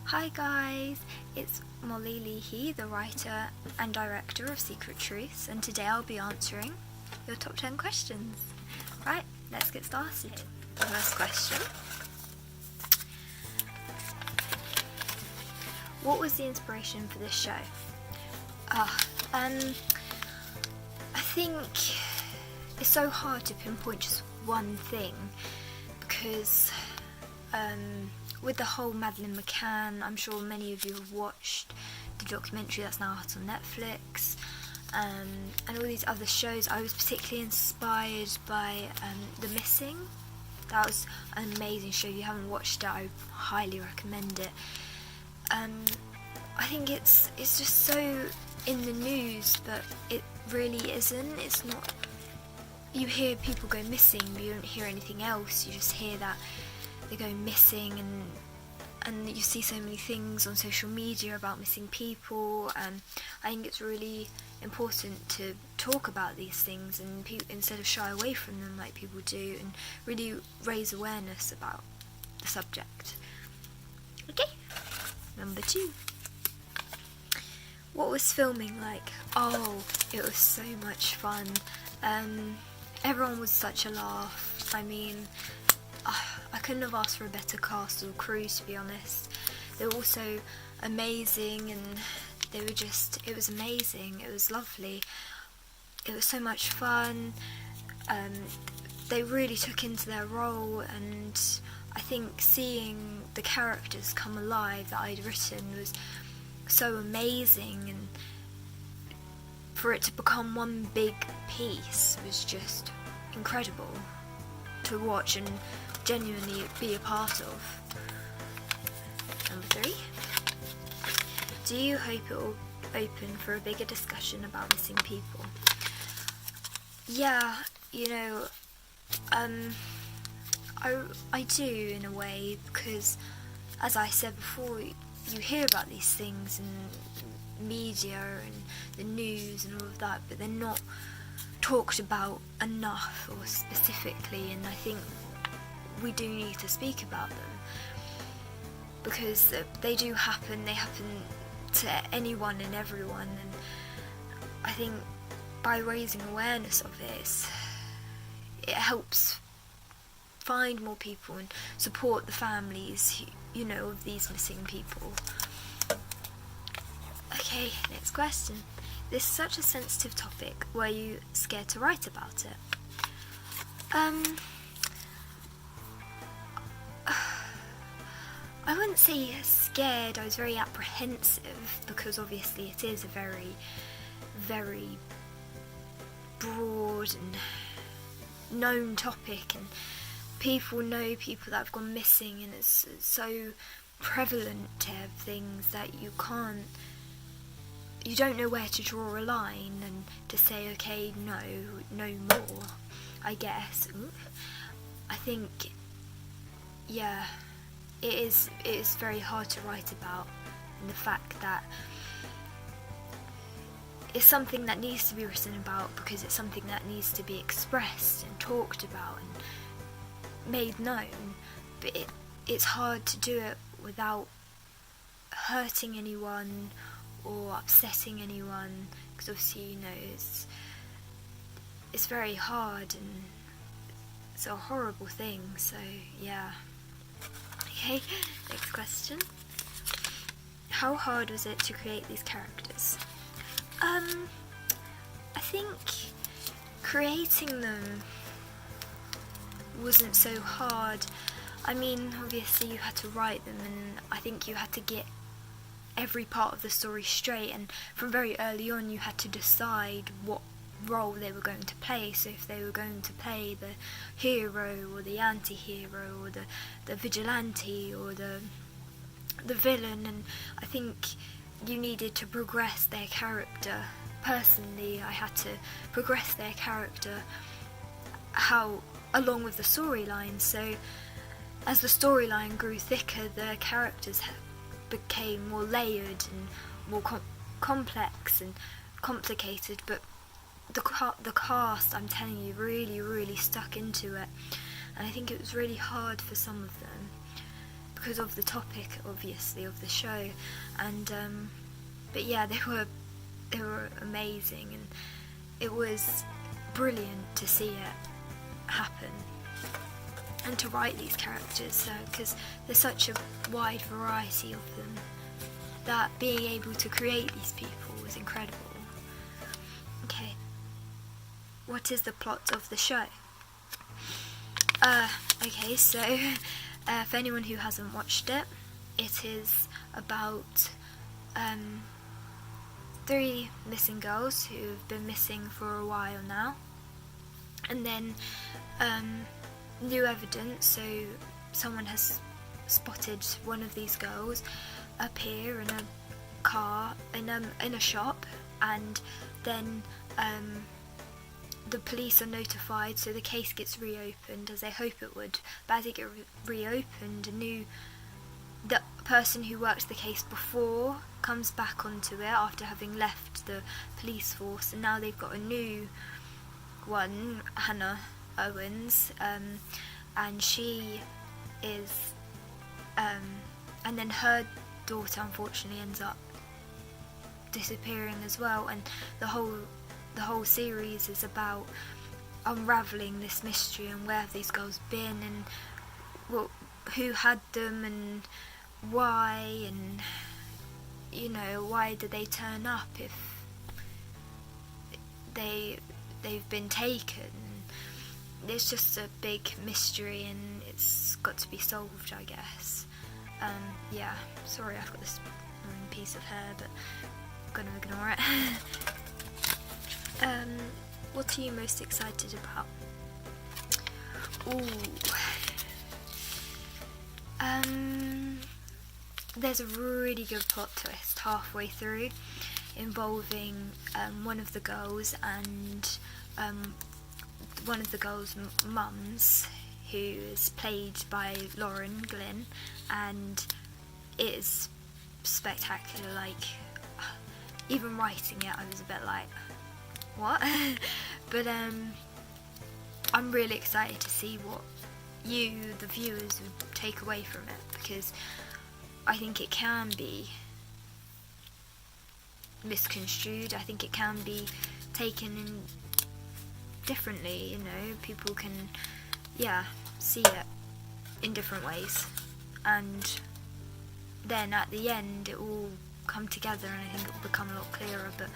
Hi guys, it's Molly Leahy, the writer and director of Secret Truths, and today I'll be answering your top 10 questions. Right, let's get started. The first question. What was the inspiration for this show? I think it's so hard to pinpoint just one thing because with the whole Madeleine McCann, I'm sure many of you have watched the documentary that's now out on Netflix, and all these other shows. I was particularly inspired by The Missing. That was an amazing show. If you haven't watched it, I highly recommend it. I think it's just so in the news, but it really isn't. It's not. You hear people go missing, but you don't hear anything else. You just hear that they go missing, and you see so many things on social media about missing people. I think it's really important to talk about these things and instead of shy away from them like people do, and really raise awareness about the subject. Okay, number 2. What was filming like? Oh, it was so much fun. Everyone was such a laugh. I mean, I couldn't have asked for a better cast or crew, to be honest. They were all so amazing, and it was amazing. It was lovely. It was so much fun. They really took into their role, and I think seeing the characters come alive that I'd written was so amazing, and for it to become one big piece was just incredible to watch and genuinely be a part of. Number 3. Do you hope it will open for a bigger discussion about missing people? Yeah, I do in a way, because as I said before, you hear about these things in media and the news and all of that, but they're not talked about enough or specifically, and I think we do need to speak about them because they do happen. They happen to anyone and everyone, and I think by raising awareness of it helps find more people and support the families, of these missing people. Okay, next question. This is such a sensitive topic. Were you scared to write about it? I wouldn't say scared. I was very apprehensive because obviously it is a very, very broad and known topic, and people know people that have gone missing, and it's so prevalent to have things that you don't know where to draw a line and to say, okay, no more, I guess. I think, yeah, it is very hard to write about, and the fact that it's something that needs to be written about because it's something that needs to be expressed and talked about and made known, but it's hard to do it without hurting anyone or upsetting anyone, because obviously it's very hard and it's a horrible thing. So yeah. Okay, next question. How hard was it to create these characters? I think creating them wasn't so hard. I mean, obviously you had to write them, and I think you had to get every part of the story straight, and from very early on you had to decide what role they were going to play. So if they were going to play the hero or the anti-hero or the vigilante or the villain, and I think you needed to progress their character. Personally, I had to progress their character along with the storyline. So as the storyline grew thicker, the characters became more layered and more complex and complicated, but the cast, I'm telling you, really, really stuck into it, and I think it was really hard for some of them because of the topic, obviously, of the show. And but yeah, they were amazing, and it was brilliant to see it happen and to write these characters, because there's such a wide variety of them, that being able to create these people was incredible. Okay, what is the plot of the show? Okay, so for anyone who hasn't watched it, it is about 3 missing girls who've been missing for a while now, and then new evidence. So someone has spotted one of these girls appear in a car in a shop, and then the police are notified, so the case gets reopened, as they hope it would. But as it gets reopened, the person who worked the case before comes back onto it after having left the police force, and now they've got a new one, Hannah Owens, and she is, and then her daughter unfortunately ends up disappearing as well, and the whole series is about unravelling this mystery and where have these girls been, and who had them, and why, and why did they turn up if they've been taken. It's just a big mystery, and it's got to be solved, I guess. Yeah, sorry I've got this piece of hair, but I'm gonna ignore it. What are you most excited about? Ooh. There's a really good plot twist halfway through, involving one of the girls and one of the girls' mums, who is played by Lauren Glynn, and it is spectacular. Like, even writing it, I was a bit like, what? But I'm really excited to see what you, the viewers, would take away from it, because I think it can be misconstrued. I think it can be taken in differently. People can, see it in different ways, and then at the end it will come together, and I think it will become a lot clearer. But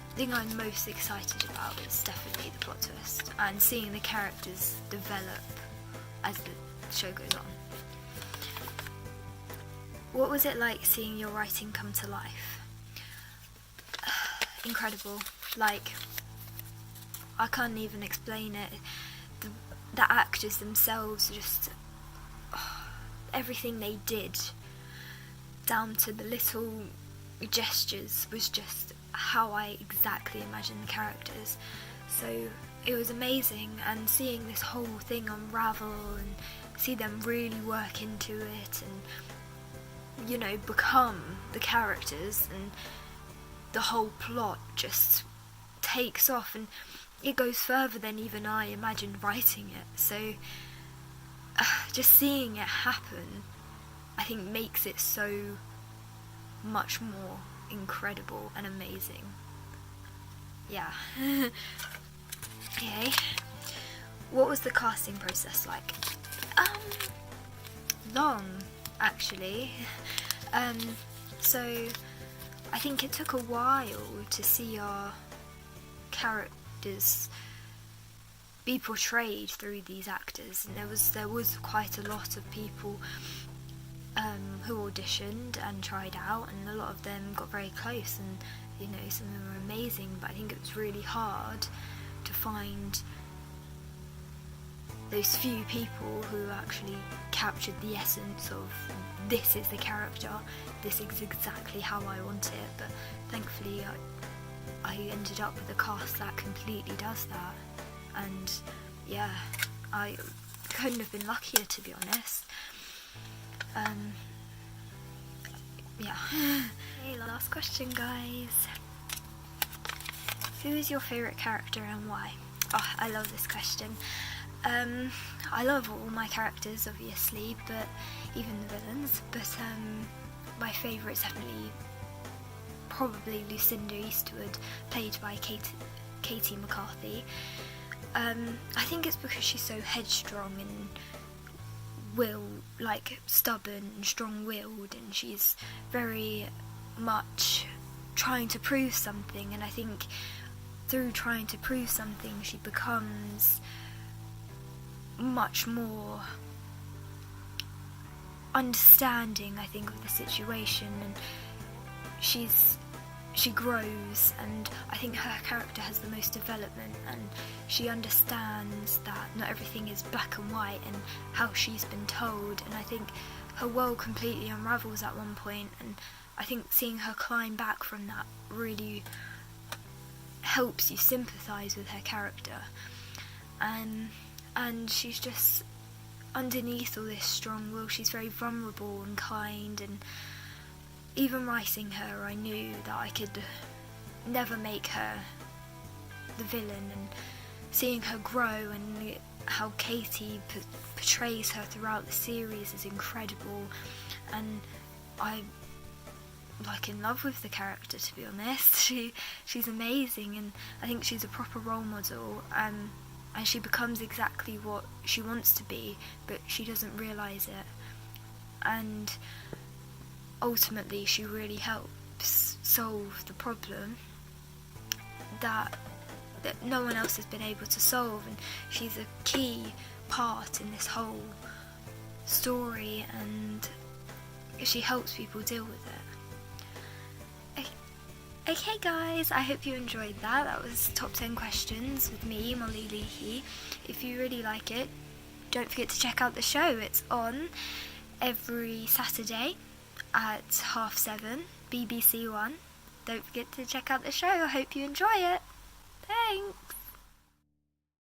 the thing I'm most excited about is definitely the plot twist and seeing the characters develop as the show goes on. What was it like seeing your writing come to life? Incredible. Like, I can't even explain it. The actors themselves, just everything they did, down to the little gestures, was just how I exactly imagined the characters. So it was amazing, and seeing this whole thing unravel and see them really work into it and become the characters, and the whole plot just takes off, and it goes further than even I imagined writing it. So just seeing it happen, I think, makes it so much more incredible and amazing. Yeah. Okay. What was the casting process like? Long, actually. So I think it took a while to see our characters be portrayed through these actors, and there was quite a lot of people who auditioned and tried out, and a lot of them got very close, and some of them were amazing. But I think it was really hard to find those few people who actually captured the essence of, this is the character, this is exactly how I want it. But thankfully I ended up with a cast that completely does that, and yeah, I couldn't have been luckier, to be honest. Yeah. Okay, last question, guys. Who is your favourite character and why? Oh, I love this question. I love all my characters, obviously, but even the villains. But my favourite's definitely probably Lucinda Eastwood, played by Katie McCarthy. I think it's because she's so headstrong and stubborn and strong-willed, and she's very much trying to prove something, and I think through trying to prove something she becomes much more understanding, I think, of the situation, and she grows, and I think her character has the most development, and she understands that not everything is black and white and how she's been told, and I think her world completely unravels at one point, and I think seeing her climb back from that really helps you sympathise with her character. And she's just, underneath all this strong will, she's very vulnerable and kind, and even writing her, I knew that I could never make her the villain, and seeing her grow and how Katie portrays her throughout the series is incredible, and I'm in love with the character, to be honest. She's amazing, and I think she's a proper role model, and she becomes exactly what she wants to be, but she doesn't realise it, and ultimately she really helps solve the problem that no one else has been able to solve, and she's a key part in this whole story, and she helps people deal with it. Okay guys, I hope you enjoyed that. That was Top 10 Questions with me, Molly Leahy. If you really like it, don't forget to check out the show. It's on every Saturday at 7:30, BBC One. Don't forget to check out the show. I hope you enjoy it. Thanks.